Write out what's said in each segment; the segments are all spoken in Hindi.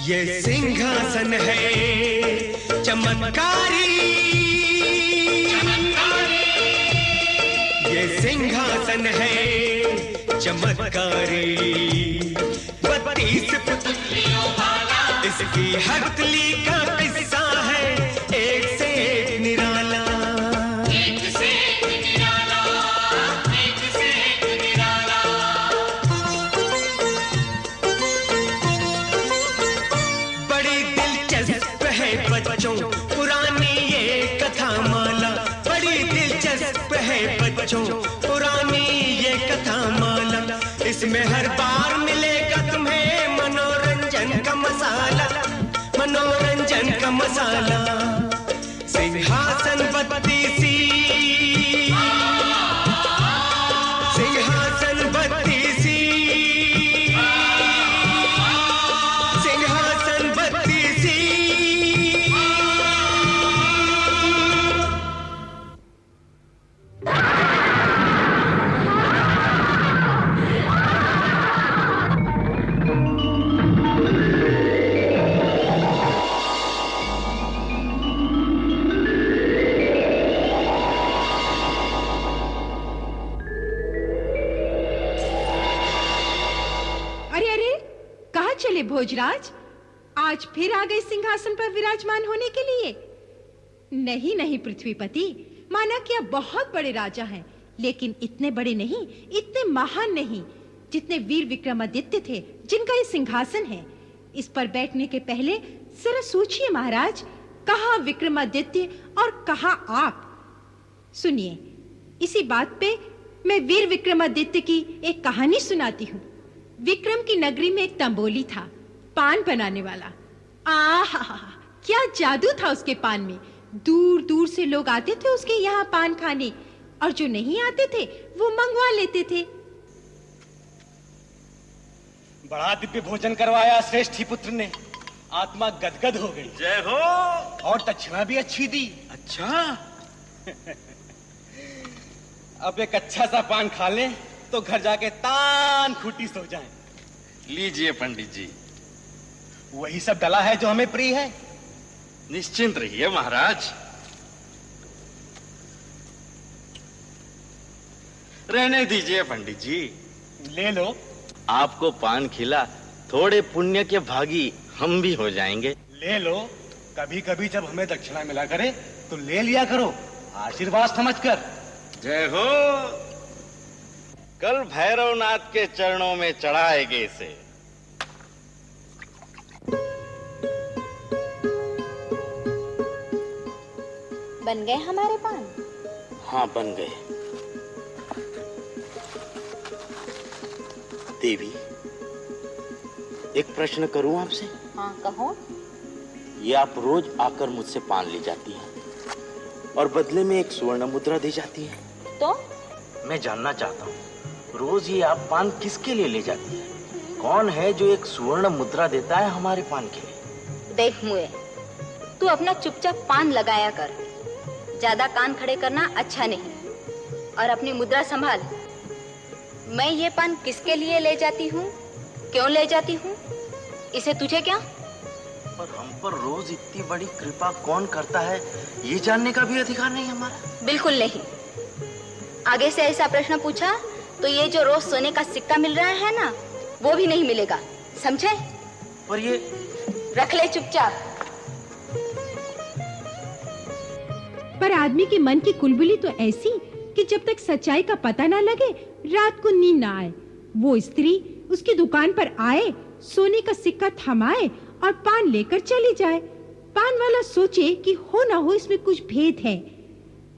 ये सिंहासन है चमत्कारी, ये सिंहासन है चमत्कारी। 32 पुतलियों वाला इसकी हर पुतली का किस्सा है एक से एक निराला, एक से एक निराला, एक से एक निराला। बड़ी दिलचस्प है बच्चों पुरानी ये कथा माला, बड़ी दिलचस्प है बच्चों पुरानी ये कथा माला। इसमें हर बार मिलेगा तुम्हें मनोरंजन का मसाला, मनोरंजन का मसाला। सिंहासन 32, सिंहासन 32, सिंहासन 32। भोजराज, आज फिर आ गए सिंहासन पर विराजमान होने के लिए? नहीं नहीं पृथ्वीपति, माना कि आप बहुत बड़े राजा हैं, लेकिन इतने बड़े नहीं, इतने महान नहीं जितने वीर विक्रमादित्य थे जिनका ये सिंहासन है। इस पर बैठने के पहले जरा सोचिए महाराज, कहाँ विक्रमादित्य और कहाँ आप। सुनिए, इसी बात पे मैं वीर विक्रमादित्य की एक कहानी सुनाती हूँ। विक्रम की नगरी में एक तंबोली था, पान बनाने वाला। आहा, क्या जादू था उसके पान में। दूर दूर से लोग आते थे उसके यहाँ पान खाने, और जो नहीं आते थे वो मंगवा लेते थे। बड़ा दिव्य भोजन करवाया श्रेष्ठी पुत्र ने, आत्मा गदगद हो गई। जय हो। और दक्षिणा भी अच्छी दी। अच्छा। अब एक अच्छा सा पान खा लें तो घर जाके तान खूटी सो जाएं। लीजिए पंडित जी। वही सब डला है जो हमें प्रिय है। निश्चिंत रहिए महाराज। रहने दीजिए पंडित जी। ले लो। आपको पान खिला, थोड़े पुण्य के भागी हम भी हो जाएंगे। ले लो। कभी कभी जब हमें दक्षिणा मिला करे तो ले लिया करो, आशीर्वाद समझकर। जय हो। कल भैरवनाथ के चरणों में चढ़ाएंगे इसे। बन गए हमारे पान? हाँ, बन गए। देवी, एक प्रश्न करूं आपसे? हाँ, कहो। ये आप रोज आकर मुझसे पान ले जाती हैं और बदले में एक स्वर्ण मुद्रा दी जाती है, तो मैं जानना चाहता हूँ, रोज ये आप पान किसके लिए ले जाती है? कौन है जो एक स्वर्ण मुद्रा देता है हमारे पान के लिए? देख मुए, तू अपना चुपचाप पान लगाया कर, ज्यादा कान खड़े करना अच्छा नहीं, और अपनी मुद्रा संभाल। मैं ये पान किसके लिए ले जाती हूँ, क्यों ले जाती हूँ, इसे तुझे क्या? पर हम पर रोज इतनी बड़ी कृपा कौन करता है, ये जानने का भी अधिकार नहीं हमारा? बिल्कुल नहीं। आगे से ऐसा प्रश्न पूछा तो ये जो रोज सोने का सिक्का मिल रहा है ना, वो भी नहीं मिलेगा, समझे? पर ये रख ले चुपचाप। पर आदमी के मन की कुलबुली तो ऐसी कि जब तक सच्चाई का पता ना लगे रात को नींद ना आए। वो स्त्री उसकी दुकान पर आए, सोने का सिक्का थमाए और पान लेकर चली जाए। पान वाला सोचे कि हो ना हो इसमें कुछ भेद है।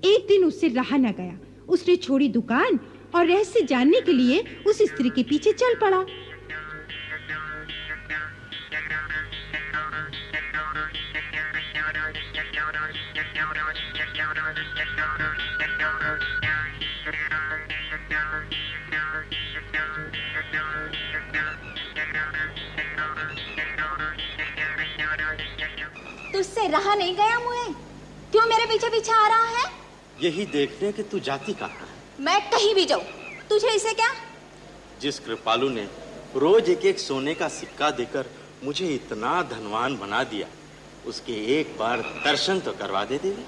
एक दिन उससे रहा न गया, उसने छोड़ी दुकान और रहस्य जानने के लिए उस स्त्री के पीछे चल पड़ा। तुझसे रहा नहीं गया मुझे, क्यों मेरे पीछे पीछे आ रहा है? यही देखने कि तू जाती कहाँ है। मैं कहीं भी जाऊं, तुझे इसे क्या? जिस कृपालु ने रोज एक एक सोने का सिक्का देकर मुझे इतना धनवान बना दिया, उसके एक बार दर्शन तो करवा दे देवी।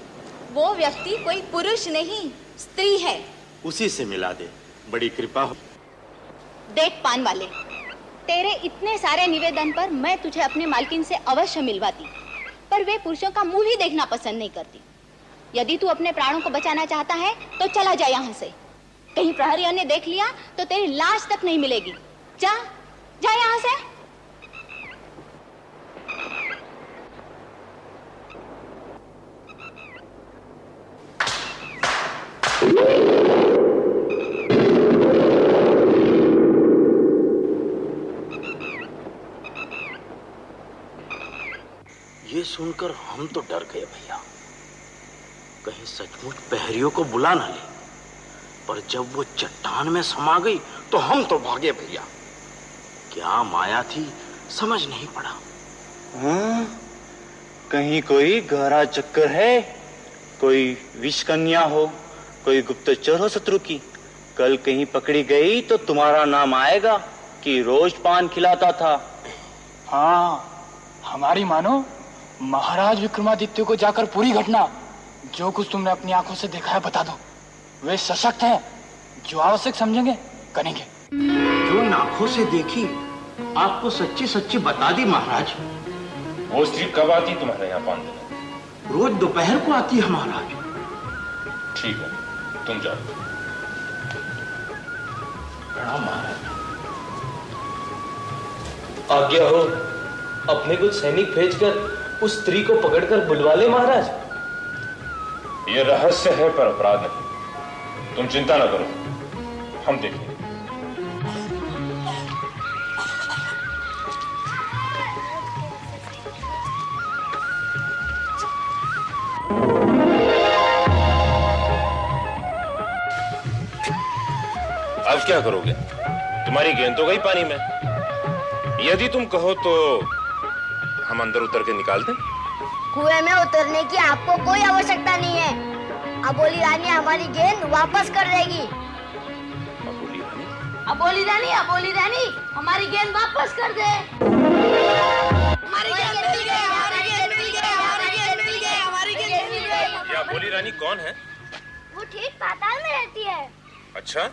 वो व्यक्ति कोई पुरुष नहीं, स्त्री है। उसी से मिला दे, बड़ी कृपा हो। देख पान वाले, तेरे इतने सारे निवेदन पर मैं तुझे अपने मालकिन से अवश्य मिलवाती, पर वे पुरुषों का मुंह ही देखना पसंद नहीं करती। यदि तू अपने प्राणों को बचाना चाहता है तो चला जा यहाँ से। कहीं प्रहरियों ने देख लिया तो तेरी लाश तक नहीं मिलेगी। जा जा यहाँ से। ये सुनकर हम तो डर गए भैया, कहीं सचमुच प्रहरियों को बुला ना ले। पर जब वो चट्टान में समा गई तो हम तो भागे भैया। क्या माया थी समझ नहीं पड़ा। हाँ, कहीं कोई गहरा चक्कर है, कोई विष कन्या हो, कोई गुप्तचर हो शत्रु की। कल कहीं पकड़ी गई तो तुम्हारा नाम आएगा कि रोज पान खिलाता था। हाँ, हमारी मानो, महाराज विक्रमादित्य को जाकर पूरी घटना, जो कुछ तुमने अपनी आंखों से देखा है बता दो। वे सशक्त हैं, जो आवश्यक समझेंगे करेंगे। जो इन आंखों से देखी आपको सच्ची सच्ची बता दी महाराज। वो स्त्री कब आती तुम्हारे यहाँ पान देने? रोज दोपहर को आती है महाराज। ठीक है, तुम जाओ। प्रणाम महाराज। आज्ञा हो, अपने कुछ सैनिक भेजकर उस स्त्री को पकड़कर बुलवा ले महाराज। ये रहस्य है पर अपराध नहीं, तुम चिंता न करो, हम देखेंगे। अब क्या करोगे? तुम्हारी गेंद तो गई पानी में। यदि तुम कहो तो हम अंदर उतर के निकाल दें। कुएं में उतरने की आपको कोई आवश्यकता नहीं है। अबोली रानी हमारी गेंद वापस कर देगी। अबोली रानी? अबोली रानी, अबोली रानी हमारी गेंद वापस कर दे। हमारी गेंद मिल गई, हमारी गेंद मिल गई, हमारी गेंद मिल गई, हमारी गेंद मिल गई। ये अबोली रानी कौन है? वो ठीक पाताल में रहती है। अच्छा,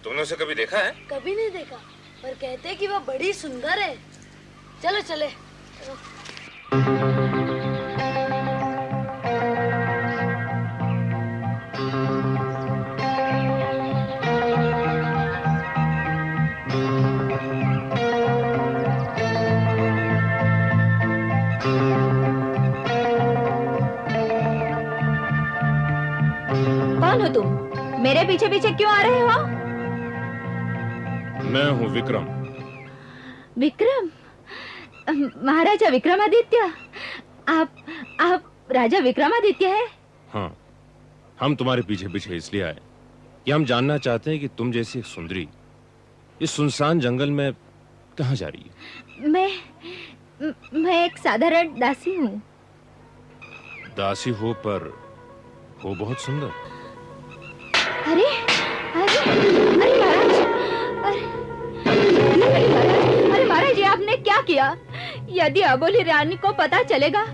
तुमने उसे कभी देखा है? कभी नहीं देखा, पर कहते हैं कि वो बड़ी सुंदर है। चलो चले। कौन हो तुम? मेरे पीछे पीछे क्यों आ रहे हो? मैं हूँ विक्रम। विक्रम? महाराजा विक्रमादित्य? आप राजा विक्रमादित्य है? हाँ, हम तुम्हारे पीछे पीछे इसलिए आए कि हम जानना चाहते हैं कि तुम जैसी एक सुंदरी इस सुनसान जंगल में कहाँ जा रही है? मैं एक साधारण दासी हूँ। दासी हो पर हो बहुत सुंदर। अरे अरे अरे महाराज, अरे महाराज, ये आपने क्या किया? यदि अबोली रानी को पता चलेगा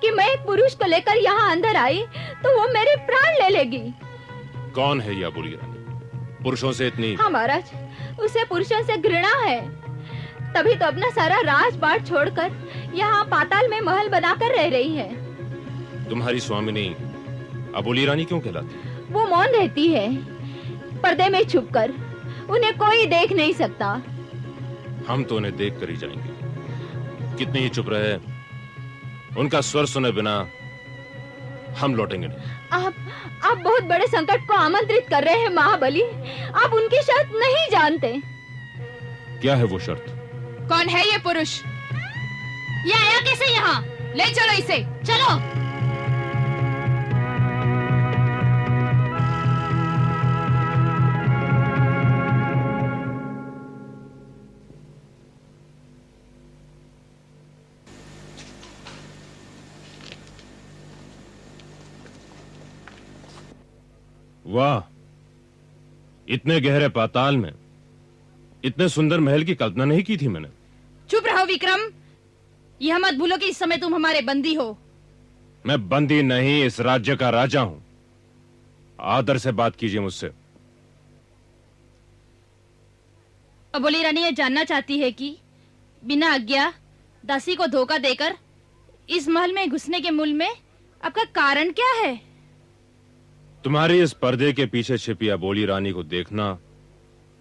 कि मैं एक पुरुष को लेकर यहाँ अंदर आई तो वो मेरे प्राण ले लेगी। कौन है ये अबोली रानी? पुरुषों से इतनी? हाँ महाराज, उसे पुरुषों से घृणा है, तभी तो अपना सारा राजपाट छोड़कर यहाँ पाताल में महल बनाकर रह रही है। तुम्हारी स्वामिनी अबोली रानी क्यों कहलाती? वो मौन रहती है, पर्दे में छुपकर, उन्हें कोई देख नहीं सकता। हम तो उन्हें देख कर ही जाएंगे, कितनी ही चुप रहे, उनका स्वर सुने बिना हम लौटेंगे नहीं। आप बहुत बड़े संकट को आमंत्रित कर रहे हैं महाबली। आप उनकी शर्त नहीं जानते। क्या है वो शर्त? कौन है ये पुरुष? ये आया कैसे यहाँ? ले चलो इसे, चलो। वाह, इतने गहरे पाताल में इतने सुंदर महल की कल्पना नहीं की थी मैंने। चुप रहो विक्रम, यह मत भूलो कि इस समय तुम हमारे बंदी हो। मैं बंदी नहीं, इस राज्य का राजा हूं। आदर से बात कीजिए मुझसे। अबोली रानी यह जानना चाहती है कि बिना आज्ञा दासी को धोखा देकर इस महल में घुसने के मूल में आपका कारण क्या है? तुम्हारी इस पर्दे के पीछे छिपी अबोली रानी को देखना,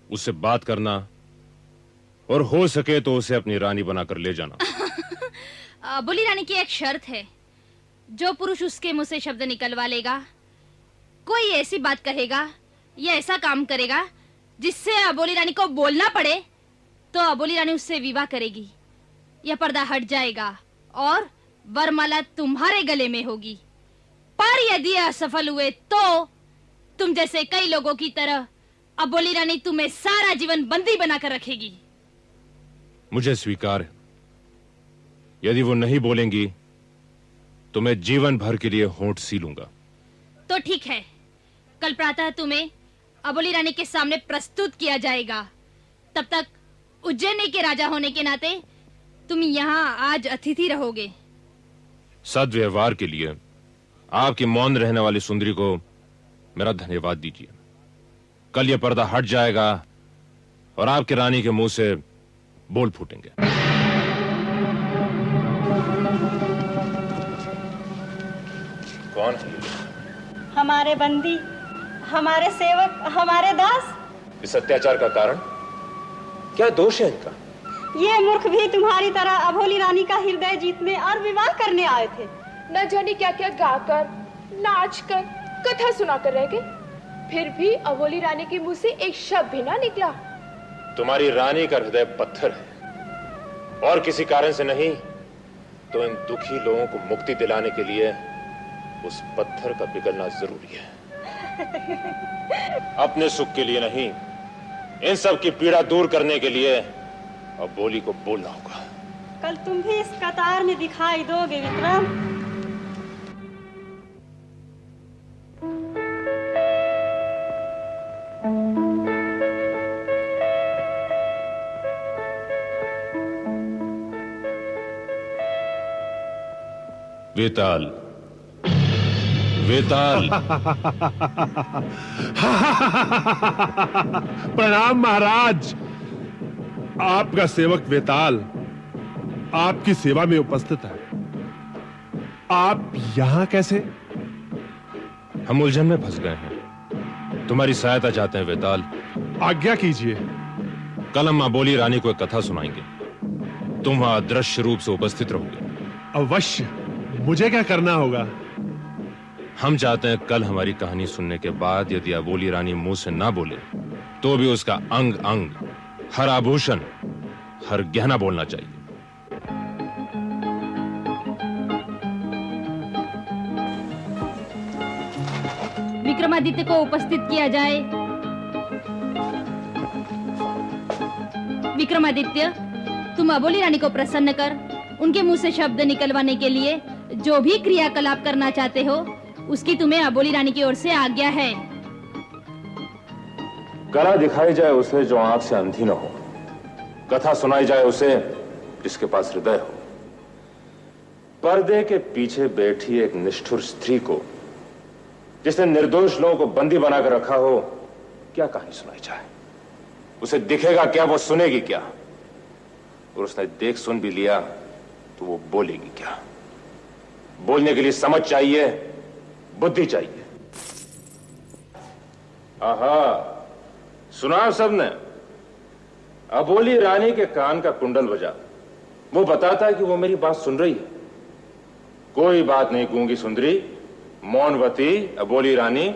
उससे बात करना और हो सके तो उसे अपनी रानी बनाकर ले जाना। अबोली रानी की एक शर्त है, जो पुरुष उसके मुंह से शब्द निकलवा लेगा, कोई ऐसी बात कहेगा या ऐसा काम करेगा जिससे अबोली रानी को बोलना पड़े, तो अबोली रानी उससे विवाह करेगी। यह पर्दा हट जाएगा और वरमाला तुम्हारे गले में होगी। पर यदि असफल हुए तो तुम जैसे कई लोगों की तरह अबोली रानी तुम्हें सारा जीवन बंदी बनाकर रखेगी। मुझे स्वीकार है। यदि वो नहीं बोलेंगी तो मैं जीवन भर के लिए होंठ सीलूंगा। तो ठीक है, कल प्रातः तुम्हें अबोली रानी के सामने प्रस्तुत किया जाएगा। तब तक उज्जैनी के राजा होने के नाते तुम यहाँ आज अतिथि रहोगे। सद्व्यवहार के लिए आपकी मौन रहने वाली सुंदरी को मेरा धन्यवाद दीजिए। कल यह पर्दा हट जाएगा और आपकी रानी के मुंह से बोल फूटेंगे। कौन है? हमारे बंदी, हमारे सेवक, हमारे दास। इस अत्याचार का कारण क्या दोष है इनका? ये मूर्ख भी तुम्हारी तरह अबोली रानी का हृदय जीतने और विवाह करने आए थे। न जाने क्या क्या गाकर, नाचकर, कथा सुनाकर रह गए, फिर भी अबोली रानी के मुंह से एक शब्द भी ना निकला। तुम्हारी रानी का हृदय पत्थर है और किसी कारण से नहीं तो इन दुखी लोगों को मुक्ति दिलाने के लिए उस पत्थर का पिघलना जरूरी है। अपने सुख के लिए नहीं, इन सब की पीड़ा दूर करने के लिए अबोली को बोलना होगा। कल तुम भी इस कतार में दिखाई दोगे विक्रम। वेताल, वेताल। प्रणाम महाराज। आपका सेवक वेताल आपकी सेवा में उपस्थित है। आप यहां कैसे? हम उलझन में फंस गए हैं, तुम्हारी सहायता चाहते हैं वेताल। आज्ञा कीजिए। कल हम अबोली रानी को एक कथा सुनाएंगे, तुम वहां अदृश्य रूप से उपस्थित रहोगे। अवश्य। मुझे क्या करना होगा? हम चाहते हैं कल हमारी कहानी सुनने के बाद यदि अबोली रानी मुंह से ना बोले तो भी उसका अंग अंग, हर आभूषण, हर गहना बोलना चाहिए। विक्रमादित्य को उपस्थित किया जाए। विक्रमादित्य, तुम अबोली रानी को प्रसन्न कर उनके मुंह से शब्द निकलवाने के लिए जो भी क्रियाकलाप करना चाहते हो, उसकी तुम्हें अबोली रानी की ओर से आज्ञा है। कला दिखाई जाए उसे जो आंख से अंधी न हो, कथा सुनाई जाए उसे जिसके पास हृदय हो। पर्दे के पीछे बैठी एक निष्ठुर स्त्री को, जिसने निर्दोष लोगों को बंदी बनाकर रखा हो, क्या कहानी सुनाई जाए? उसे दिखेगा क्या, वो सुनेगी क्या? और उसने देख सुन भी लिया तो वो बोलेगी क्या? बोलने के लिए समझ चाहिए, बुद्धि चाहिए। आहा, सुना सबने? अबोली रानी के कान का कुंडल बजा, वो बताता है कि वो मेरी बात सुन रही है। कोई बात नहीं गूंगी सुंदरी, मौनवती अबोली रानी,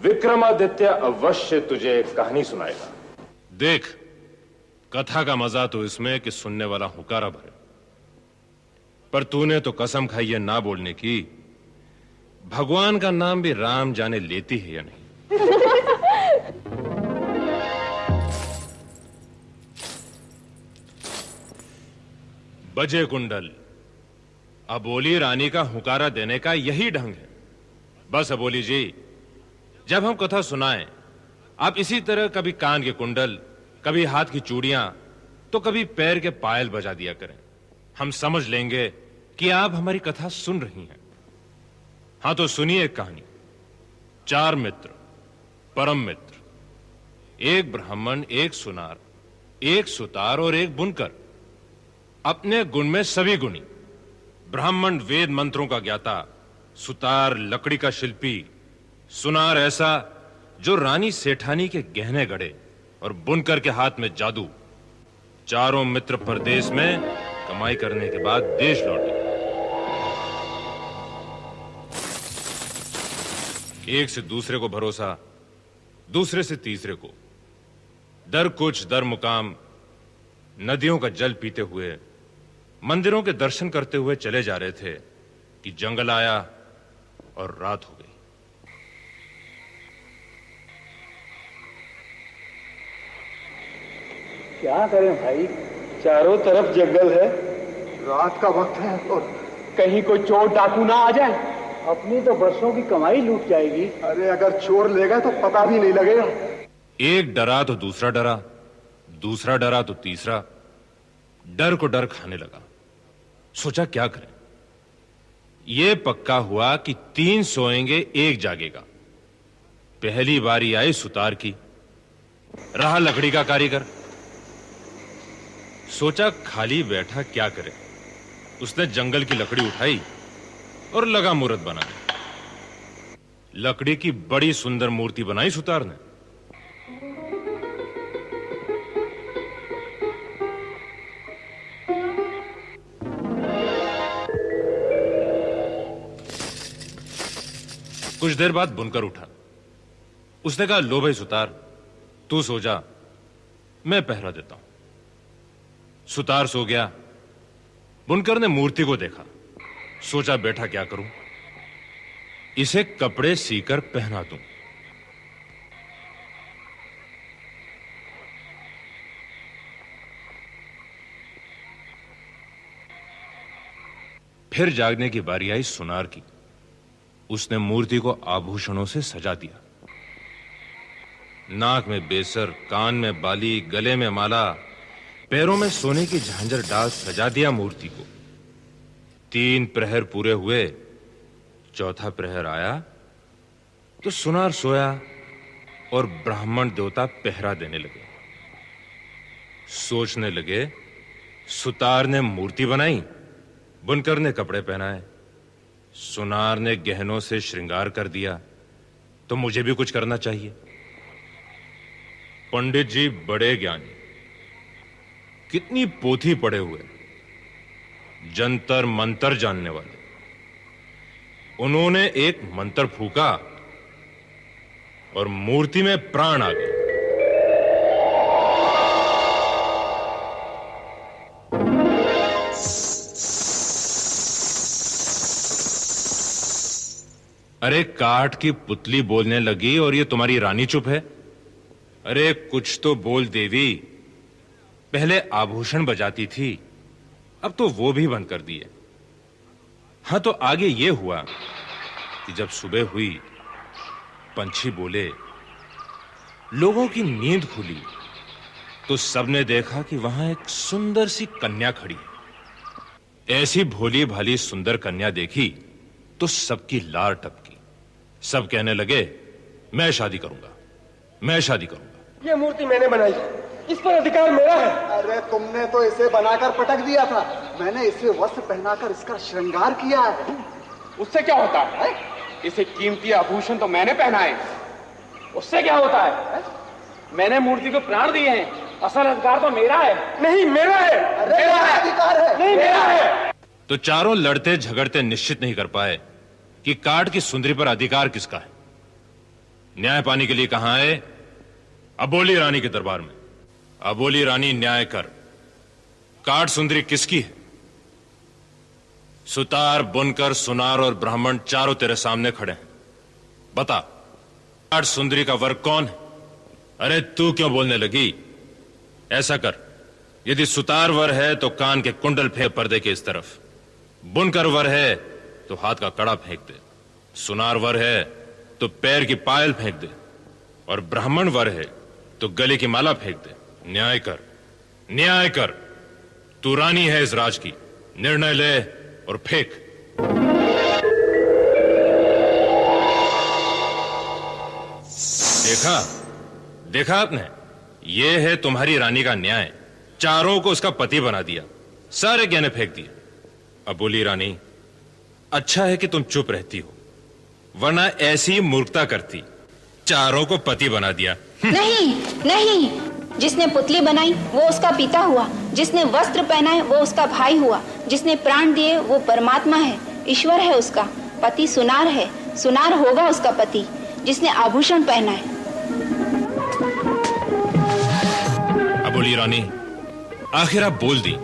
विक्रमादित्य अवश्य तुझे एक कहानी सुनाएगा। देख, कथा का मजा तो इसमें कि सुनने वाला हुकारा भरे, पर तूने तो कसम खाई है ना बोलने की। भगवान का नाम भी राम जाने लेती है या नहीं। बजे कुंडल, अबोली रानी का हुकारा देने का यही ढंग है। बस अबोली जी, जब हम कथा सुनाएं, आप इसी तरह कभी कान के कुंडल, कभी हाथ की चूड़ियां, तो कभी पैर के पायल बजा दिया करें। हम समझ लेंगे कि आप हमारी कथा सुन रही हैं। हां तो सुनिए एक कहानी। 4 मित्र, परम मित्र, एक ब्राह्मण, एक सुनार, एक सुतार और एक बुनकर, अपने गुण में सभी गुणी। ब्राह्मण वेद मंत्रों का ज्ञाता, सुतार लकड़ी का शिल्पी, सुनार ऐसा जो रानी सेठानी के गहने गढ़े, और बुनकर के हाथ में जादू। चारों मित्र परदेश में कमाई करने के बाद देश लौटे। एक से दूसरे को भरोसा, दूसरे से तीसरे को, दर कुछ दर मुकाम, नदियों का जल पीते हुए, मंदिरों के दर्शन करते हुए चले जा रहे थे कि जंगल आया और रात हो गई। क्या करें भाई, चारों तरफ जंगल है, रात का वक्त है और कहीं कोई चोर डाकू ना आ जाए, अपनी तो बरसों की कमाई लूट जाएगी। अरे अगर चोर ले गए तो पता भी नहीं लगेगा। एक डरा तो दूसरा डरा, दूसरा डरा तो तीसरा, डर को डर खाने लगा। सोचा क्या करें। यह पक्का हुआ कि 3 सोएंगे, 1 जागेगा। पहली बारी आई सुतार की। रहा लकड़ी का कारीगर। सोचा खाली बैठा क्या करे। उसने जंगल की लकड़ी उठाई और लगा मूर्त बनाने। लकड़ी की बड़ी सुंदर मूर्ति बनाई सुतार ने। कुछ देर बाद बुनकर उठा। उसने कहा, लो भाई सुतार, तू सो जा, मैं पहरा देता हूं। सुतार सो गया। बुनकर ने मूर्ति को देखा। सोचा बैठा क्या करूं, इसे कपड़े सीकर पहना दूं। फिर जागने की बारी आई सुनार की। उसने मूर्ति को आभूषणों से सजा दिया। नाक में बेसर, कान में बाली, गले में माला, पैरों में सोने की झांझर डाल सजा दिया मूर्ति को। 3 प्रहर पूरे हुए। चौथा प्रहर आया तो सुनार सोया और ब्राह्मण देवता पहरा देने लगे। सोचने लगे, सुतार ने मूर्ति बनाई, बुनकर ने कपड़े पहनाए, सुनार ने गहनों से श्रृंगार कर दिया, तो मुझे भी कुछ करना चाहिए। पंडित जी बड़े ज्ञानी, कितनी पोथी पढ़े हुए, जंतर मंतर जानने वाले। उन्होंने एक मंत्र फूका और मूर्ति में प्राण आ गए। अरे काठ की पुतली बोलने लगी और ये तुम्हारी रानी चुप है। अरे कुछ तो बोल देवी। पहले आभूषण बजाती थी, अब तो वो भी बंद कर दिए। हां तो आगे ये हुआ कि जब सुबह हुई, पंछी बोले, लोगों की नींद खुली, तो सबने देखा कि वहां एक सुंदर सी कन्या खड़ी है। ऐसी भोली भाली सुंदर कन्या देखी तो सबकी लार टपकी। सब कहने लगे, मैं शादी करूंगा, मैं शादी करूंगा। ये मूर्ति मैंने बनाई, इस पर अधिकार मेरा है। अरे तुमने तो इसे बनाकर पटक दिया था, मैंने इसे वस्त्र पहनाकर इसका श्रृंगार किया है। उससे क्या होता है? इसे कीमती आभूषण तो मैंने पहनाए, उससे क्या होता है? मैंने मूर्ति को प्राण दिए हैं, असल अधिकार तो मेरा है। नहीं मेरा है, मेरा अधिकार है, नहीं मेरा है। तो चारों लड़ते झगड़ते निश्चित नहीं कर पाए कि काठ की सुंदरी पर अधिकार किसका है। न्याय पाने के लिए कहां आए? अबोली रानी के दरबार में। अबोली रानी, न्याय कर, काठ सुंदरी किसकी है? सुतार, बुनकर, सुनार और ब्राह्मण चारों तेरे सामने खड़े हैं। बता, काठ सुंदरी का वर कौन है? अरे तू क्यों बोलने लगी? ऐसा कर, यदि सुतार वर है तो कान के कुंडल फेंक पर्दे के इस तरफ, बुनकर वर है तो हाथ का कड़ा फेंक दे, सुनार वर है तो पैर की पायल फेंक दे, और ब्राह्मण वर है तो गले की माला फेंक दे। न्याय कर, न्याय कर। तू रानी है इस राज की, निर्णय ले और फेंक। देखा देखा आपने, ये है तुम्हारी रानी का न्याय। चारों को उसका पति बना दिया, सारे गहने फेंक दिए। अबोली रानी, अच्छा है कि तुम चुप रहती हो, वरना ऐसी मूर्खता करती, चारों को पति बना दिया। नहीं नहीं, जिसने पुतली बनाई वो उसका पिता हुआ, जिसने वस्त्र पहनाए वो उसका भाई हुआ, जिसने प्राण दिए वो परमात्मा है, ईश्वर है उसका पति। सुनार है, सुनार होगा उसका पति, जिसने आभूषण पहनाए। अबोली रानी, आखिर आप बोल दी।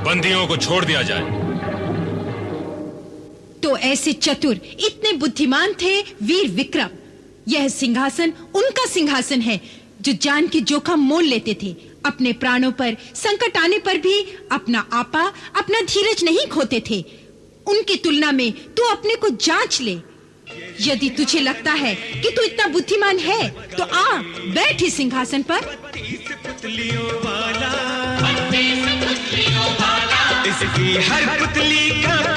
बंदियों को छोड़ दिया जाए। तो ऐसे चतुर, इतने बुद्धिमान थे वीर विक्रम। यह सिंहासन उनका सिंहासन है जो जान के जोखिम मोल लेते थे। अपने प्राणों पर संकट आने पर भी अपना आपा, अपना धीरज नहीं खोते थे। उनकी तुलना में तू अपने को जांच ले। यदि तुझे लगता है कि तू इतना बुद्धिमान है तो आ बैठ इस सिंहासन पर। इसकी हर पुतली का